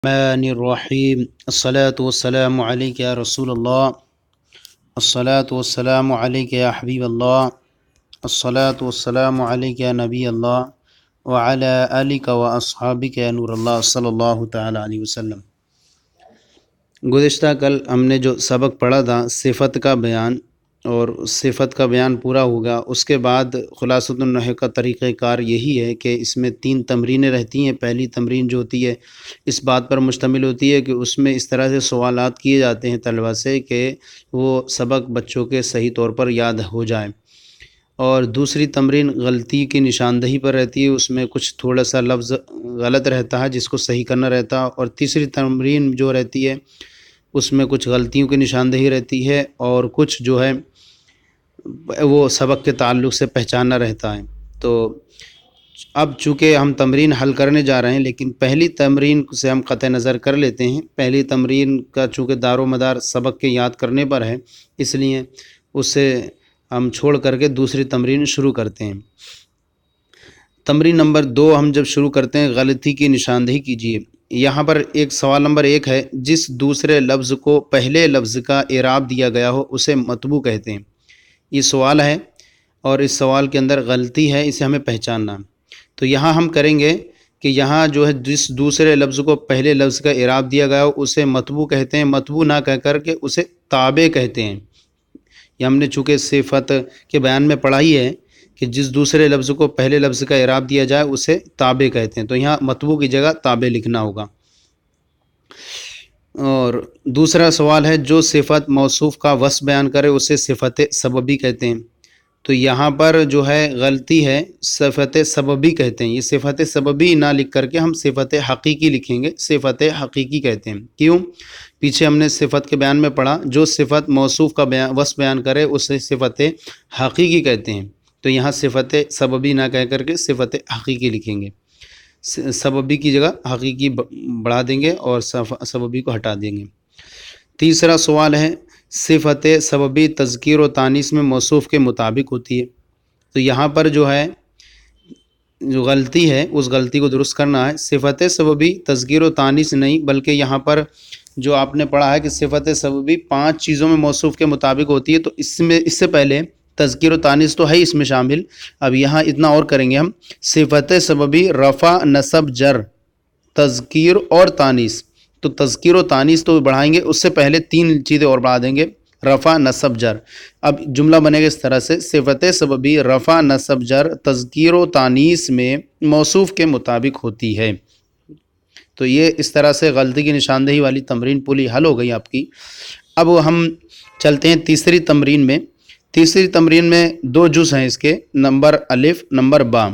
الرحمن الرحیم الصلاة والسلام علیک یا رسول اللہ، الصلاة والسلام علیک یا حبیب اللہ، الصلاة والسلام علیک یا نبی اللہ وعلی آلک و اصحابک یا نور اللہ صلی اللہ تعالی علیہ وسلم۔ گزشتہ کل ہم نے جو سبق پڑھا تھا صفت کا بیان، اور صفت کا بیان پورا ہوگا، اس کے بعد خلاصۃ النحو کا طریقہ کار یہی ہے کہ اس میں 3 تمرینیں رہتی ہیں۔ پہلی تمرین جو ہوتی ہے اس بات پر مشتمل ہوتی ہے کہ اس میں اس طرح سے سوالات کیے جاتے ہیں طلبہ سے کہ وہ سبق بچوں کے صحیح طور پر یاد ہو جائے، اور دوسری تمرین غلطی کی نشاندہی پر رہتی ہے، اس میں کچھ تھوڑا سا لفظ غلط رہتا ہے جس کو صحیح کرنا رہتا ہے، اور تیسری تمرین جو رہتی ہے اس میں کچھ غلطیوں کی نشاندہی رہتی ہے اور کچھ جو ہے وہ سبق کے تعلق سے پہچاننا رہتا ہے۔ تو اب چونکہ ہم تمرین حل کرنے جا رہے ہیں، لیکن پہلی تمرین سے ہم قطع نظر کر لیتے ہیں۔ پہلی تمرین کا چونکہ دار و مدار سبق کے یاد کرنے پر ہے، اس لیے اسے ہم چھوڑ کر کے دوسری تمرین شروع کرتے ہیں۔ تمرین نمبر 2 ہم جب شروع کرتے ہیں، غلطی کی نشاندہی کیجیے۔ یہاں پر ایک سوال نمبر 1 ہے، جس دوسرے لفظ کو پہلے لفظ کا اعراب دیا گیا ہو اسے مطبوع کہتے ہیں۔ یہ سوال ہے اور اس سوال کے اندر غلطی ہے، اسے ہمیں پہچاننا۔ تو یہاں ہم کریں گے کہ یہاں جو ہے جس دوسرے لفظ کو پہلے لفظ کا اعراب دیا گیا ہو اسے مطبوع کہتے ہیں، مطبوع نہ کہہ کر کے اسے تابع کہتے ہیں۔ یہ ہم نے چونکہ صفت کے بیان میں پڑھا ہی ہے کہ جس دوسرے لفظ کو پہلے لفظ کا اعراب دیا جائے اسے تابع کہتے ہیں، تو یہاں مطبوع کی جگہ تابع لکھنا ہوگا۔ اور دوسرا سوال ہے، جو صفت موصوف کا وصف بیان کرے اسے صفت سببی کہتے ہیں۔ تو یہاں پر جو ہے غلطی ہے، صفت سببی کہتے ہیں۔ یہ صفت سببی نہ لکھ کر کے ہم صفت حقیقی لکھیں گے، صفت حقیقی کہتے ہیں۔ کیوں؟ پیچھے ہم نے صفت کے بیان میں پڑھا، جو صفت موصوف کا وصف بیان کرے اسے صفت حقیقی کہتے ہیں، تو یہاں صفت سببی نہ کہہ کر کے صفت حقیقی لکھیں گے۔ سببی کی جگہ حقیقی بڑھا دیں گے اور سببی کو ہٹا دیں گے۔ تیسرا سوال ہے، صفت سببی تذکیر و تانیث میں موصوف کے مطابق ہوتی ہے۔ تو یہاں پر جو ہے جو غلطی ہے اس غلطی کو درست کرنا ہے۔ صفت سببی تذکیر و تانیث نہیں، بلکہ یہاں پر جو آپ نے پڑھا ہے کہ صفت سببی 5 چیزوں میں موصوف کے مطابق ہوتی ہے، تو اس سے پہلے تذکیر و تانیث تو ہے اس میں شامل۔ اب یہاں اتنا اور کریں گے ہم، صفت سببی رفع نصب جر تذکیر اور تانیث۔ تو تذکیر و تانیث تو بڑھائیں گے، اس سے پہلے 3 چیزیں اور بڑھا دیں گے، رفع نصب جر۔ اب جملہ بنے گا اس طرح سے، صفت سببی رفع نصب جر تذکیر و تانیث میں موصوف کے مطابق ہوتی ہے۔ تو یہ اس طرح سے غلطی کی نشاندہی والی تمرین پوری حل ہو گئی آپ کی۔ اب ہم چلتے ہیں تیسری تمرین میں۔ تیسری تمرین میں 2 جز ہیں اس کے، نمبر الف نمبر با۔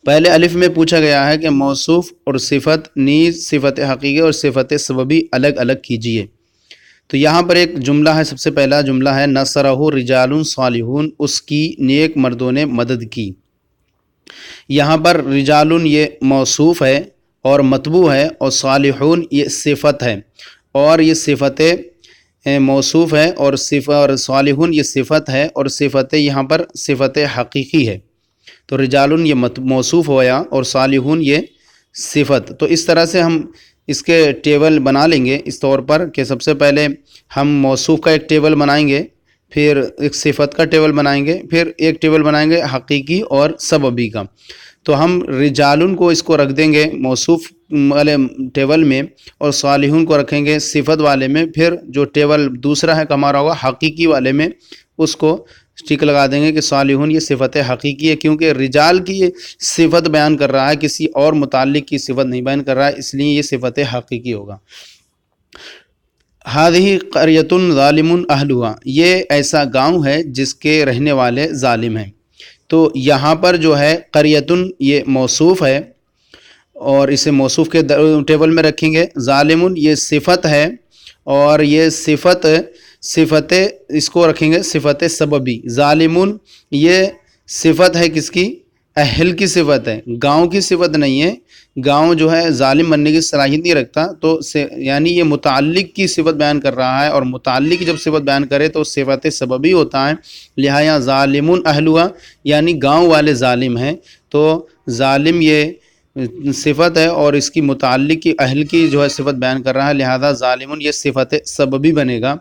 پہلے الف میں پوچھا گیا ہے کہ موصوف اور صفت نیز صفت حقیقی اور صفت سببی الگ الگ کیجیے۔ تو یہاں پر ایک جملہ ہے، سب سے پہلا جملہ ہے، نصرہ رجال صالحون، اس کی نیک مردوں نے مدد کی۔ یہاں پر رجال یہ موصوف ہے اور مطبوع ہے، اور صالحون یہ صفت ہے، اور یہ صفت موصوف ہے، اور صالحون یہ صفت ہے، اور صفت یہاں پر صفت حقیقی ہے۔ تو رجال یہ موصوف ہویا اور صالحون یہ صفت۔ تو اس طرح سے ہم اس کے ٹیبل بنا لیں گے اس طور پر کہ سب سے پہلے ہم موصوف کا ایک ٹیبل بنائیں گے، پھر ایک صفت کا ٹیبل بنائیں گے، پھر ایک ٹیبل بنائیں گے حقیقی اور سببی کا۔ تو ہم رجالن کو اس کو رکھ دیں گے موصوف والے ٹیبل میں، اور صالحون کو رکھیں گے صفت والے میں، پھر جو ٹیبل دوسرا ہے ہمارا ہوگا حقیقی والے میں، اس کو ٹک لگا دیں گے کہ صالحون یہ صفت حقیقی ہے، کیونکہ رجال کی یہ صفت بیان کر رہا ہے، کسی اور متعلق کی صفت نہیں بیان کر رہا ہے، اس لیے یہ صفت حقیقی ہوگا۔ ہذہ قریۃ ظالم اہلھا، یہ ایسا گاؤں ہے جس کے رہنے والے ظالم ہیں۔ تو یہاں پر جو ہے قریۃ یہ موصوف ہے اور اسے موصوف کے ٹیبل میں رکھیں گے، ظالم یہ صفت ہے، اور یہ صفت اس کو رکھیں گے صفت سببی۔ ظالمون یہ صفت ہے کس کی؟ اہل کی صفت ہے، گاؤں کی صفت نہیں ہے۔ گاؤں جو ہے ظالم بننے کی صلاحیت نہیں رکھتا، تو یعنی یہ متعلق کی صفت بیان کر رہا ہے، اور متعلق جب صفت بیان کرے تو صفت سببی ہوتا ہے، لہٰذا ظالمون اہلھا یعنی گاؤں والے ظالم ہیں۔ تو ظالم یہ صفت ہے اور اس کی متعلق کی اہل کی جو ہے صفت بیان کر رہا ہے، لہذا ظالمون یہ صفت سببی بنے گا،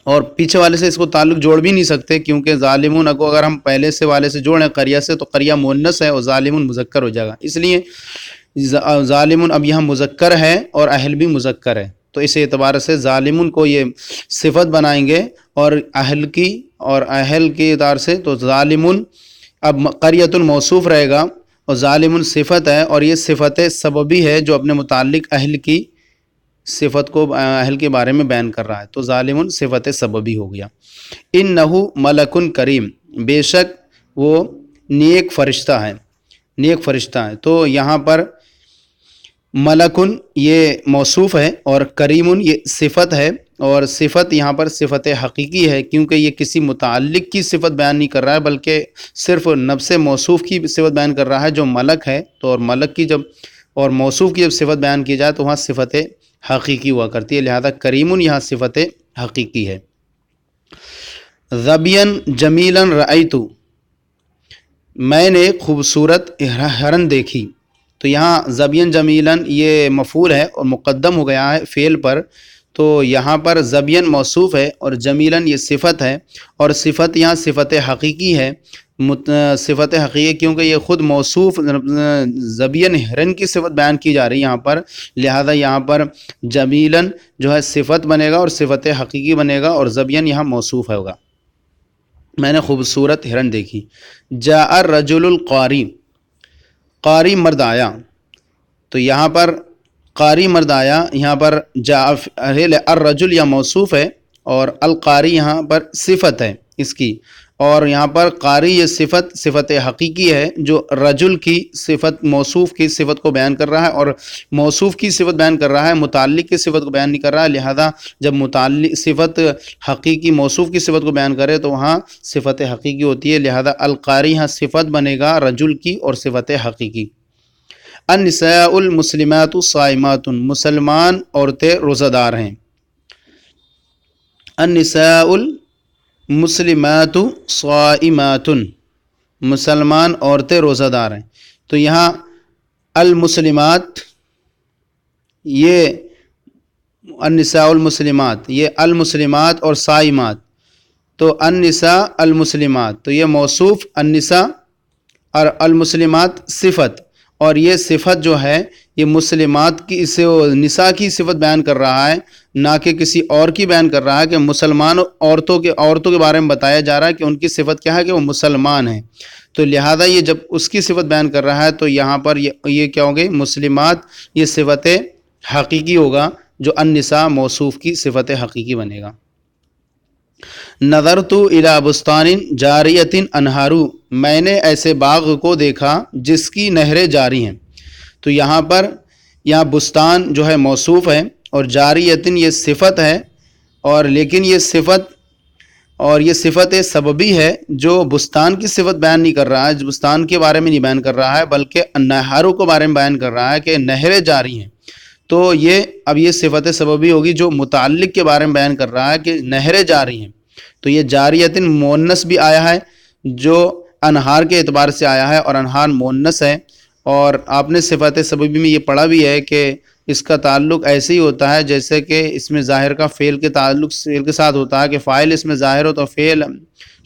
اور پیچھے والے سے اس کو تعلق جوڑ بھی نہیں سکتے، کیونکہ ظالمون کو اگر ہم پہلے سے والے سے جوڑیں قریہ سے تو قریہ مؤنث ہے اور ظالمون مذکر ہو جائے گا، اس لیے ظالمون اب یہاں مذکر ہے اور اہل بھی مذکر ہے، تو اس اعتبار سے ظالمون کو یہ صفت بنائیں گے اور اہل کی اعتبار سے تو ظالمون اب قریۃ موصوف رہے گا اور ظالمون صفت ہے، اور یہ صفت سببی ہے جو اپنے متعلق اہل کی صفت کو اہل کے بارے میں بیان کر رہا ہے، تو ظالمون صفت سببی ہو گیا۔ انہ ملک کریم، بے شک وہ نیک فرشتہ ہے، تو یہاں پر ملکن یہ موصوف ہے اور کریمن یہ صفت ہے، اور صفت یہاں پر صفت حقیقی ہے، کیونکہ یہ کسی متعلق کی صفت بیان نہیں کر رہا ہے بلکہ صرف نفس موصوف کی صفت بیان کر رہا ہے جو ملک ہے، تو اور ملک کی اور موصوف کی جب صفت بیان کی جائے تو وہاں صفت حقیقی ہوا کرتی ہے، لہذا کریمن یہاں صفت حقیقی ہے۔ ظبین جمیلا رأیت، میں نے خوبصورت ہرن دیکھی، تو یہاں ظبین جمیلاً یہ مفعول ہے اور مقدم ہو گیا ہے فعل پر، تو یہاں پر ظبین موصوف ہے اور جمیلاً یہ صفت ہے، اور صفت یہاں صفت حقیقی ہے، صفت حقیقی کیونکہ یہ خود موصوف ظبین ہرن کی صفت بیان کی جا رہی ہے یہاں پر، لہذا یہاں پر جمیلاً جو ہے صفت بنے گا اور صفت حقیقی بنے گا، اور ظبین یہاں موصوف ہوگا۔ میں نے خوبصورت ہرن دیکھی۔ جاء الرجل القاری، قاری مرد آیا، تو یہاں پر قاری مرد آیا، یہاں پر جاء الرجل یا موصوف ہے اور القاری یہاں پر صفت ہے اس کی، اور یہاں پر قاری یہ صفت حقیقی ہے جو رجل کی صفت موصوف کی صفت کو بیان کر رہا ہے، اور موصوف کی صفت بیان کر رہا ہے، متعلق کی صفت کو بیان نہیں کر رہا ہے، لہذا جب متعلق صفت حقیقی موصوف کی صفت کو بیان کرے تو وہاں صفت حقیقی ہوتی ہے، لہذا القاری یہاں صفت بنے گا رجل کی اور صفت حقیقی۔ النساء المسلمات الصائمات، مسلمان عورتیں روزہ دار ہیں۔ النساء المسلمات صائمات، مسلمان عورتیں روزہ دار ہیں، تو یہاں المسلمات یہ النساء المسلمات، یہ المسلمات اور صائمات، تو النساء المسلمات تو یہ موصوف النساء اور المسلمات صفت، اور یہ صفت جو ہے یہ مسلمات کی نساء کی صفت بیان کر رہا ہے، نہ کہ کسی اور کی بیان کر رہا ہے، کہ مسلمان عورتوں کے بارے میں بتایا جا رہا ہے کہ ان کی صفت کیا ہے کہ وہ مسلمان ہیں، تو لہذا یہ جب اس کی صفت بیان کر رہا ہے تو یہاں پر یہ کیا ہو گئی، مسلمات یہ صفت حقیقی ہوگا جو النساء موصوف کی صفت حقیقی بنے گا۔ نظرت الی بستان جاریۃ انہار، میں نے ایسے باغ کو دیکھا جس کی نہریں جاری ہیں، تو یہاں بستان جو ہے موصوف ہے اور جاریۃ یہ صفت ہے، اور لیکن یہ صفت سببی ہے جو بستان کی صفت بیان نہیں کر رہا ہے، بستان کے بارے میں نہیں بیان کر رہا ہے بلکہ انہاروں کے بارے میں بیان کر رہا ہے کہ نہریں جاری ہیں، تو اب یہ صفت سببی ہوگی جو متعلق کے بارے میں بیان کر رہا ہے کہ نہریں جاری ہیں، تو یہ جاریۃ مؤنث بھی آیا ہے جو انہار کے اعتبار سے آیا ہے، اور انہار مؤنث ہے، اور آپ نے صفت سببی میں یہ پڑھا بھی ہے کہ اس کا تعلق ایسے ہی ہوتا ہے جیسے کہ اس میں ظاہر کا فعل کے تعلق فعل کے ساتھ ہوتا ہے، کہ فاعل اس میں ظاہر ہو تو فعل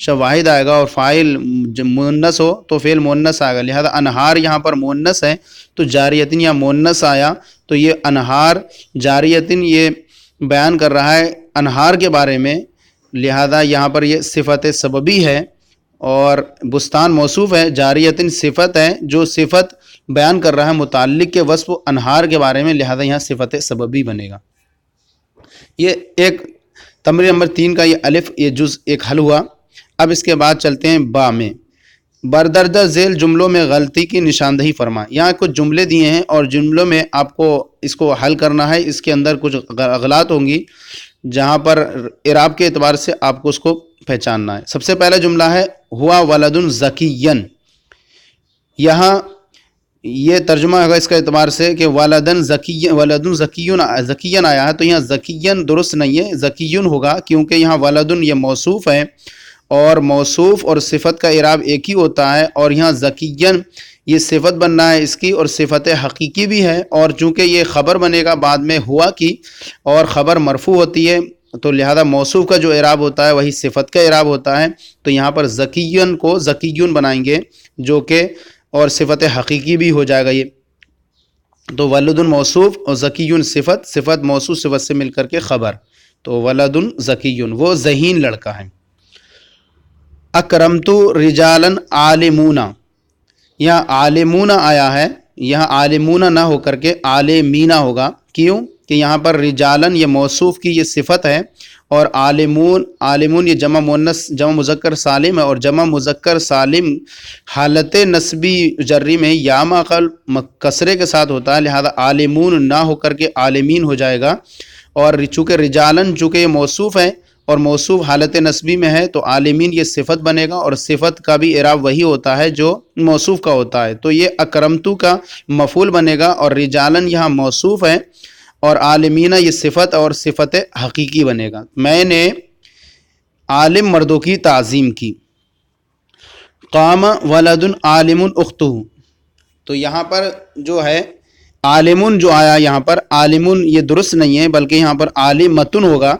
واحد آئے گا، اور فاعل مؤنث ہو تو فعل مؤنث آئے گا، لہذا انہار یہاں پر مؤنث ہے تو جاریتن یا مؤنث آیا، تو یہ انہار جاریتن یہ بیان کر رہا ہے انہار کے بارے میں، لہذا یہاں پر یہ صفت سببی ہے، اور بستان موصوف ہے، جاریتن صفت ہے جو صفت بیان کر رہا ہے متعلق کے وصف انہار کے بارے میں، لہذا یہاں صفت سببی بنے گا۔ یہ ایک تمرین نمبر 3 کا یہ الف یہ جز ایک حل ہوا۔ اب اس کے بعد چلتے ہیں با میں۔ بردرجہ ذیل جملوں میں غلطی کی نشاندہی فرمائیں۔ یہاں کچھ جملے دیے ہیں اور جملوں میں آپ کو اس کو حل کرنا ہے، اس کے اندر کچھ غلط ہوں گی جہاں پر اعراب کے اعتبار سے آپ کو اس کو پہچاننا ہے۔ سب سے پہلا جملہ ہے ہوا ولد ذکین، یہاں یہ ترجمہ ہوگا اس کا اعتبار سے کہ ولد ذکین آیا ہے، تو یہاں ذکین درست نہیں ہے، ذکیون ہوگا، کیونکہ یہاں ولد یہ موصوف ہے اور موصوف اور صفت کا اعراب ایک ہی ہوتا ہے، اور یہاں ذکین یہ صفت بننا ہے اس کی اور صفت حقیقی بھی ہے، اور چونکہ یہ خبر بنے گا بعد میں ہوا کی اور خبر مرفوع ہوتی ہے تو لہذا موصوف کا جو اعراب ہوتا ہے وہی صفت کا اعراب ہوتا ہے. تو یہاں پر ذکیون کو ذکیون بنائیں گے جو کہ اور صفت حقیقی بھی ہو جائے گا یہ. تو ولد موصوف اور ذکیون صفت، صفت موصوف صفت سے مل کر کے خبر. تو ولد ذکیون وہ ذہین لڑکا ہے. اکرمت رجالا عالمون، یہاں عالمون آیا ہے، یہاں عالمون نہ ہو کر کے عالمین ہوگا. کیوں کہ یہاں پر رجالن یہ موصوف کی یہ صفت ہے اور عالمون، عالمون یہ جمع مؤنث جمع مذکر سالم ہے، اور جمع مذکر سالم حالت نسبی جری میں یا ماقل کسرے کے ساتھ ہوتا ہے، لہذا عالمون نہ ہو کر کے عالمین ہو جائے گا. اور چونکہ رجالن چونکہ یہ موصوف ہے اور موصوف حالت نسبی میں ہے تو عالمین یہ صفت بنے گا، اور صفت کا بھی اعراب وہی ہوتا ہے جو موصوف کا ہوتا ہے. تو یہ اکرمتو کا مفعول بنے گا اور رجالن یہاں موصوف ہے اور عالمین یہ صفت اور صفت حقیقی بنے گا. میں نے عالم مردوں کی تعظیم کی. قام ولد عالم اختہ، تو یہاں پر جو ہے عالمون جو آیا یہاں پر عالمون یہ درست نہیں ہے بلکہ یہاں پر عالمتن ہوگا.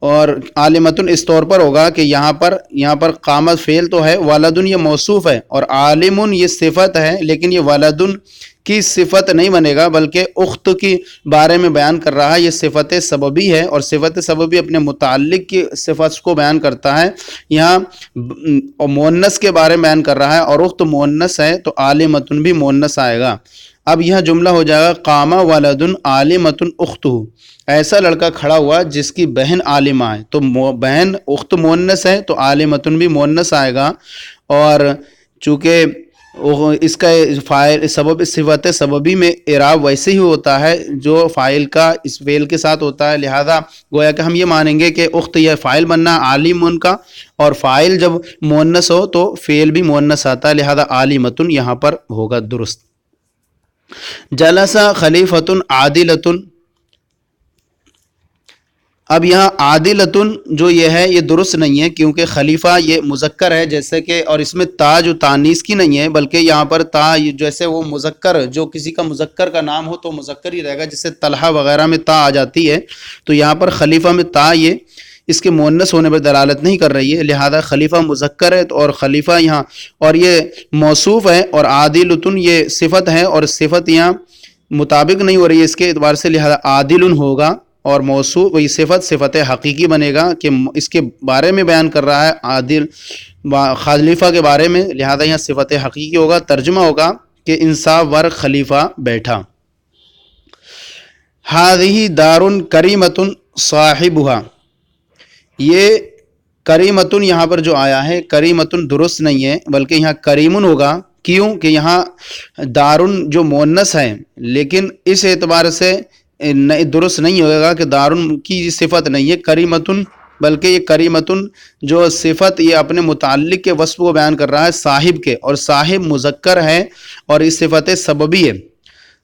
اور عالمتن اس طور پر ہوگا کہ یہاں پر قامت فعل تو ہے، ولدن یہ موصوف ہے اور عالمن یہ صفت ہے، لیکن یہ ولدن کی صفت نہیں بنے گا بلکہ اخت کی بارے میں بیان کر رہا ہے. یہ صفت سببی ہے اور صفت سببی اپنے متعلق کی صفت کو بیان کرتا ہے. یہاں مؤنث کے بارے میں بیان کر رہا ہے اور اخت مؤنث ہے تو عالمتن بھی مؤنث آئے گا. اب یہاں جملہ ہو جائے گا قام ولدن عالمتن اختہ، ایسا لڑکا کھڑا ہوا جس کی بہن عالمہ ہے. تو بہن اخت مؤنث ہے تو عالمتن بھی مؤنث آئے گا. اور چونکہ اس کا فاعل سبب صفت سببی میں اعراب ویسے ہی ہوتا ہے جو فاعل کا اس فعل کے ساتھ ہوتا ہے، لہذا گویا کہ ہم یہ مانیں گے کہ اخت یہ فاعل بننا عالم ان کا، اور فاعل جب مؤنث ہو تو فعل بھی مؤنث آتا ہے، لہذا عالمتن یہاں پر ہوگا درست. جلس خلیفتن عادلتن، اب یہاں عادلتن جو یہ ہے یہ درست نہیں ہے کیونکہ خلیفہ یہ مذکر ہے، جیسے کہ اور اس میں تا جو تانیث کی نہیں ہے بلکہ یہاں پر تا جیسے وہ مذکر جو کسی کا مذکر کا نام ہو تو مذکر ہی رہے گا، جیسے طلحہ وغیرہ میں تا آ جاتی ہے. تو یہاں پر خلیفہ میں تا یہ اس کے مؤنث ہونے پر دلالت نہیں کر رہی ہے، لہذا خلیفہ مذکر ہے اور خلیفہ یہاں اور یہ موصوف ہے اور عادلتن یہ صفت ہے اور صفت یہاں مطابق نہیں ہو رہی ہے اس کے اعتبار سے، لہذا عادل ہوگا. اور موصوف وہی صفت حقیقی بنے گا کہ اس کے بارے میں بیان کر رہا ہے عادل خلیفہ کے بارے میں، لہذا یہاں صفت حقیقی ہوگا. ترجمہ ہوگا کہ انصاف ور خلیفہ بیٹھا. ہذہ دار کریمۃ صاحبھا، یہ کریمتن یہاں پر جو آیا ہے کریمتن درست نہیں ہے بلکہ یہاں کریمن ہوگا. کیوں کہ یہاں دارن جو مؤنث ہے لیکن اس اعتبار سے درست نہیں ہوگا کہ دارن کی صفت نہیں ہے کریمتن، بلکہ یہ کریمتن جو صفت یہ اپنے متعلق کے وصف کو بیان کر رہا ہے صاحب کے، اور صاحب مذکر ہے اور یہ صفت سببی ہے.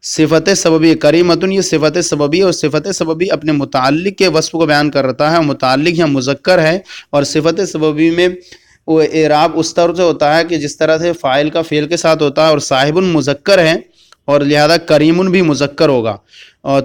صفت سببی کریمتن یہ صفت سببی اور صفت سببی اپنے متعلق کے وصف کو بیان کرتا ہے. متعلق یہاں مذکر ہے اور صفت سببی میں وہ اعراب اس طرح سے ہوتا ہے کہ جس طرح سے فاعل کا فعل کے ساتھ ہوتا ہے، اور صاحب مذکر ہے اور لہذا کریم بھی مذکر ہوگا.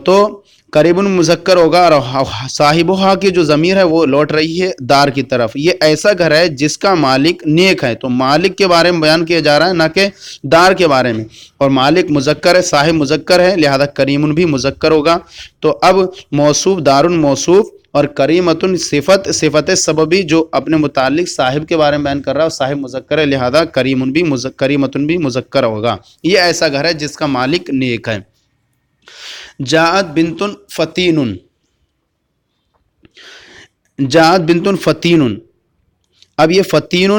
تو کریم مذکر ہوگا اور صاحبہ کی جو ضمیر ہے وہ لوٹ رہی ہے دار کی طرف. یہ ایسا گھر ہے جس کا مالک نیک ہے، تو مالک کے بارے میں بیان کیا جا رہا ہے نہ کہ دار کے بارے میں. اور مالک مذکر ہے، صاحب مذکر ہے، لہذا کریم بھی مذکر ہوگا. تو اب موصوف دارن موصوف اور کریمتن صفت سببی جو اپنے متعلق صاحب کے بارے میں بیان کر رہا ہے، صاحب مذکر ہے، لہذا کریمتن بھی مذکر ہوگا. یہ ایسا گھر ہے جس کا مالک نیک ہے. جاءت بنتن فتین، جاءت بنتن فتین، اب یہ فتین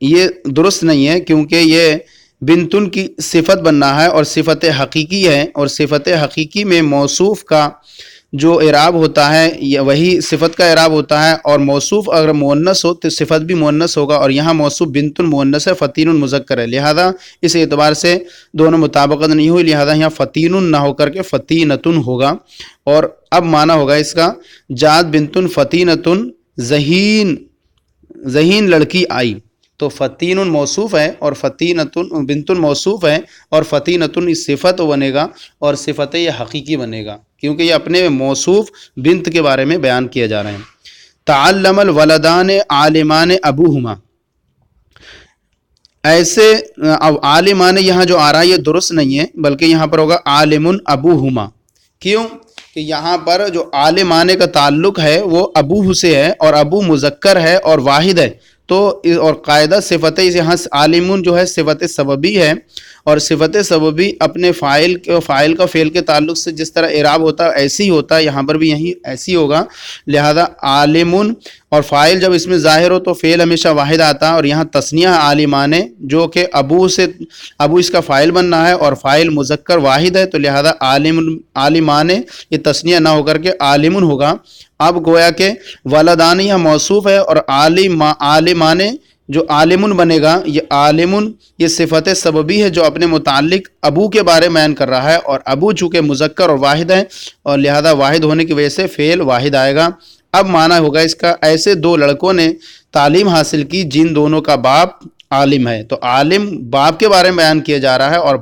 یہ درست نہیں ہے کیونکہ یہ بنتن کی صفت بننا ہے اور صفت حقیقی ہے، اور صفت حقیقی میں موصوف کا جو اعراب ہوتا ہے یہ وہی صفت کا اعراب ہوتا ہے، اور موصوف اگر مؤنث ہو تو صفت بھی مؤنث ہوگا. اور یہاں موصوف بنتن مؤنث ہے، فتین مذکر ہے، لہذا اس اعتبار سے دونوں مطابقت نہیں ہوئی، لہذا یہاں فتین نہ ہو کر کے فتینتن ہوگا. اور اب معنی ہوگا اس کا جاءت بنتن فتینتن، ذہین لڑکی آئی. تو فتین موصوف ہے اور فتینتن بنتن موصوف ہے اور فتینتن صفت بنے گا اور صفت یہ حقیقی بنے گا کیونکہ یہ اپنے موصوف بنت کے بارے میں بیان کیا جا رہے ہیں. تعلم الولدان عالمان ابوہما، ایسے اب عالمان یہاں جو آ رہا ہے یہ درست نہیں ہے بلکہ یہاں پر ہوگا عالم ابوہما. کیوں کہ یہاں پر جو عالمان کا تعلق ہے وہ ابوہ سے ہے اور ابو مذکر ہے اور واحد ہے. تو اور قاعدہ صفت یہاں عالمون جو ہے صفت سببی ہے اور صفت سببی اپنے فاعل کا فعل کے تعلق سے جس طرح اعراب ہوتا ہے ایسے ہی ہوتا ہے، یہاں پر بھی یہی ایسی ہوگا. لہذا عالمون اور فاعل جب اس میں ظاہر ہو تو فعل ہمیشہ واحد آتا ہے اور یہاں تثنیہ عالمانے جو کہ ابو اس کا فاعل بننا ہے اور فاعل مذکر واحد ہے تو لہذا عالمانے یہ تثنیہ نہ ہو کر کے عالمون ہوگا. اب گویا کہ ولدان یہ موصوف ہے اور عالمانے جو عالمن بنے گا یہ عالمن یہ صفت سببی ہے جو اپنے متعلق ابو کے بارے میں بیان کر رہا ہے اور ابو چونکہ مذکر اور واحد ہے اور لہذا واحد ہونے کی وجہ سے فعل واحد آئے گا. اب معنی ہوگا اس کا ایسے دو لڑکوں نے تعلیم حاصل کی جن دونوں کا باپ عالم ہے. تو عالم باپ کے بارے میں بیان کیا جا رہا ہے اور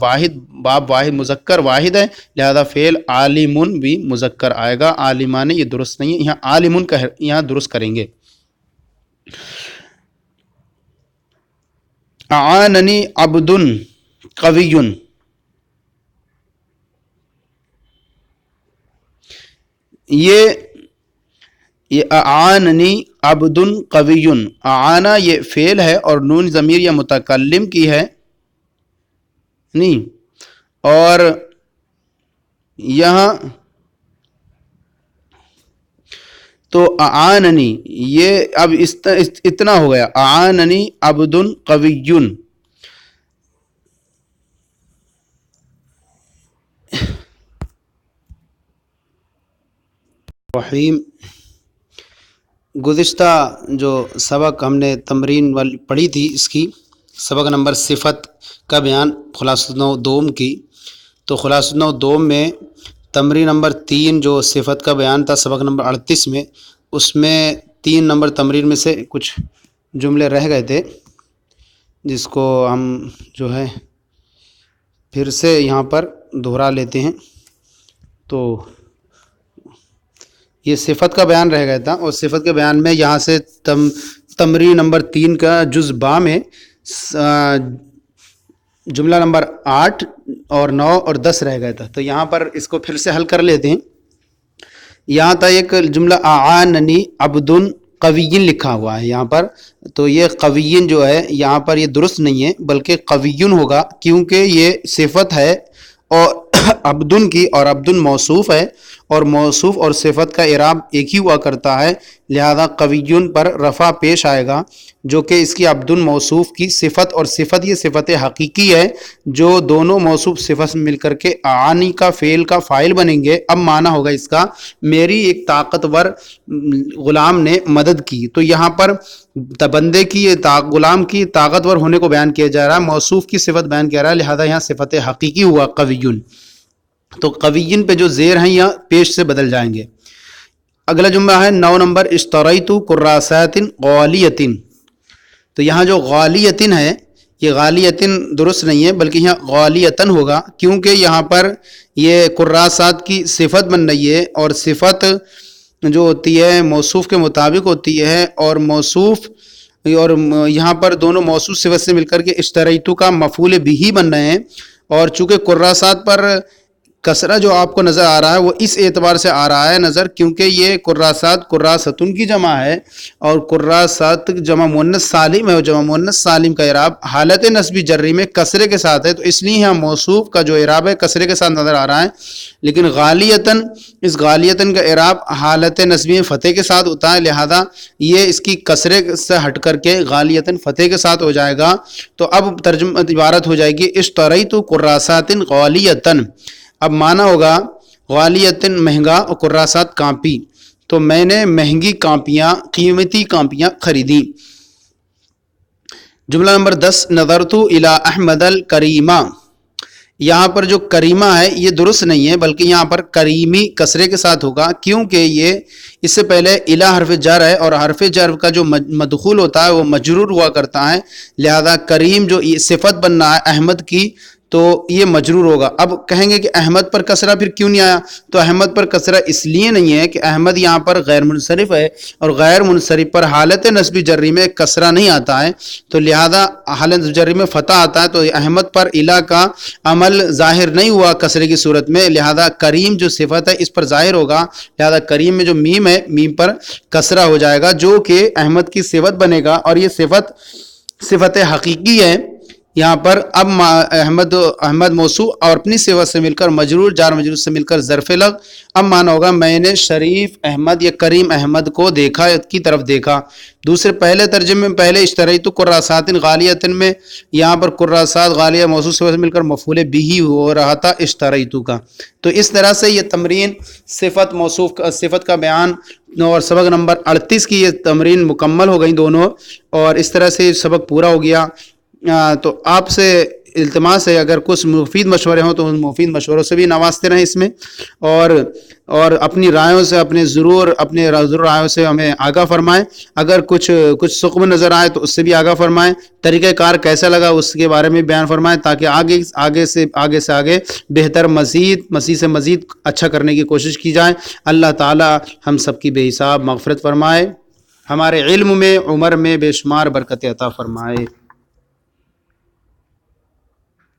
باپ واحد مذکر واحد ہے لہذا فعل عالمن بھی مذکر آئے گا. عالمانے یہ درست نہیں ہے، یہاں عالمن کا یہاں درست کریں گے. اعاننی عبد قوی، یہ اعاننی عبد قوی، اعانا یہ فعل ہے اور نون ضمیر یا متکلم کی ہے نہیں، اور یہاں تو اعاننی یہ اب اتنا ہو گیا، اعاننی عبد قوی. رحیم گزشتہ جو سبق ہم نے تمرین والی پڑھی تھی اس کی سبق نمبر صفت کا بیان خلاصۃ نو دوم کی، تو خلاصۃ نو دوم میں تمرین نمبر 3 جو صفت کا بیان تھا سبق نمبر 38 میں، اس میں 3 نمبر تمرین میں سے کچھ جملے رہ گئے تھے جس کو ہم جو ہے پھر سے یہاں پر دہرا لیتے ہیں. تو یہ صفت کا بیان رہ گیا تھا اور صفت کے بیان میں یہاں سے تمرین نمبر 3 کا جز با میں جملہ نمبر 8 اور 9 اور 10 رہ گیا تھا. تو یہاں پر اس کو پھر سے حل کر لیتے ہیں. یہاں تھا ایک جملہ اعاننی عبد قوی لکھا ہوا ہے یہاں پر، تو یہ قوی جو ہے یہاں پر یہ درست نہیں ہے بلکہ قوی ہوگا کیونکہ یہ صفت ہے اور عبدن کی اور عبدن موصوف ہے اور موصوف اور صفت کا اعراب ایک ہی ہوا کرتا ہے لہذا قویون پر رفع پیش آئے گا جو کہ اس کی عبدن موصوف کی صفت اور صفت یہ صفت حقیقی ہے جو دونوں موصوف صفت مل کر کے اعانی کا فعل کا فاعل بنیں گے. اب معنی ہوگا اس کا میری ایک طاقتور غلام نے مدد کی، تو یہاں پر بندے کی غلام کی طاقتور ہونے کو بیان کیا جا رہا ہے، موصوف کی صفت بیان کیا رہا ہے لہذا یہاں صفت حقیقی ہوا قویون. تو قویین پہ جو زیر ہیں یا پیش سے بدل جائیں گے. اگلا جملہ ہے 9 نمبر اشتریت کراسات غالیۃ. تو یہاں جو غالیۃ ہے یہ غالیۃ درست نہیں ہے بلکہ یہاں غالیۃ ہوگا کیونکہ یہاں پر یہ کراسات کی صفت بن رہی ہے اور صفت جو ہوتی ہے موصوف کے مطابق ہوتی ہے اور موصوف اور یہاں پر دونوں موصوف صفت سے مل کر کے اشتریتو کا مفعول بھی بن رہے ہیں. اور چونکہ کراسات پر کسرہ جو آپ کو نظر آ رہا ہے وہ اس اعتبار سے آ رہا ہے نظر کیونکہ یہ کراسات کراستن کی جمع ہے اور کراسات جمع مؤنث سالم ہے اور جمع مؤنث سالم کا اعراب حالت نصبی جری میں کسرے کے ساتھ ہے، تو اس لیے یہاں موصوف کا جو اعراب ہے کسرے کے ساتھ نظر آ رہا ہے. لیکن غالیتاً اس غالیتاً کا اعراب حالت نصبی فتح کے ساتھ ہوتا ہے لہذا یہ اس کی کسرے سے ہٹ کر کے غالیتاً فتح کے ساتھ ہو جائے گا. تو اب ترجمہ عبارت ہو جائے گی اشتریت کراسات غالیتاً. اب معنی ہوگا غالیۃ مہنگا اور کراسات کاپی، تو میں نے مہنگی کاپیاں قیمتی کاپیاں خریدیں. جملہ نمبر 10 نظرت الی احمد الکریمہ. یہاں پر جو کریمہ ہے یہ درست نہیں ہے، بلکہ یہاں پر کریمی کسرے کے ساتھ ہوگا، کیونکہ یہ اس سے پہلے الہ حرف جر ہے، اور حرف جر کا جو مدخول ہوتا ہے وہ مجرور ہوا کرتا ہے، لہذا کریم جو صفت بننا ہے احمد کی تو یہ مجرور ہوگا۔ اب کہیں گے کہ احمد پر کسرہ پھر کیوں نہیں آیا؟ تو احمد پر کسرہ اس لیے نہیں ہے کہ احمد یہاں پر غیر منصرف ہے، اور غیر منصرف پر حالت نصب جری میں کسرہ نہیں آتا ہے، تو لہذا حالت جری میں فتح آتا ہے، تو احمد پر الہ کا عمل ظاہر نہیں ہوا کسرے کی صورت میں، لہذا کریم جو صفت ہے اس پر ظاہر ہوگا، لہذا کریم میں جو میم ہے میم پر کسرہ ہو جائے گا، جو کہ احمد کی صفت بنے گا، اور یہ صفت حقیقی ہے۔ یہاں پر اب احمد موصوف اور اپنی صفت سے مل کر مجرور جار مجرور سے مل کر ظرف لغ، اب معنی ہوگا میں نے شریف احمد یا کریم احمد کو دیکھا کی طرف دیکھا۔ دوسرے پہلے ترجمے میں پہلے اشتریتو قراسات غالیۃ میں یہاں پر قراسات غالیہ موصوف سے مل کر مفعول بھی ہو رہا تھا اشتریتو کا۔ تو اس طرح سے یہ تمرین صفت موصوف کا صفت کا بیان اور سبق نمبر 38 کی یہ تمرین مکمل ہو گئی دونوں، اور اس طرح سے سبق پورا ہو گیا۔ تو آپ سے التماس ہے اگر کچھ مفید مشورے ہوں تو ان مفید مشوروں سے بھی نوازتے رہیں اس میں، اور اپنی رائےوں سے ضرور رائےوں سے ہمیں آگاہ فرمائیں۔ اگر کچھ سقم نظر آئے تو اس سے بھی آگاہ فرمائیں، طریقہ کار کیسا لگا اس کے بارے میں بیان فرمائیں، تاکہ آگے سے بہتر مزید سے مزید اچھا کرنے کی کوشش کی جائے۔ اللہ تعالی ہم سب کی بے حساب مغفرت فرمائے، ہمارے علم میں عمر میں بے شمار برکت عطا فرمائے۔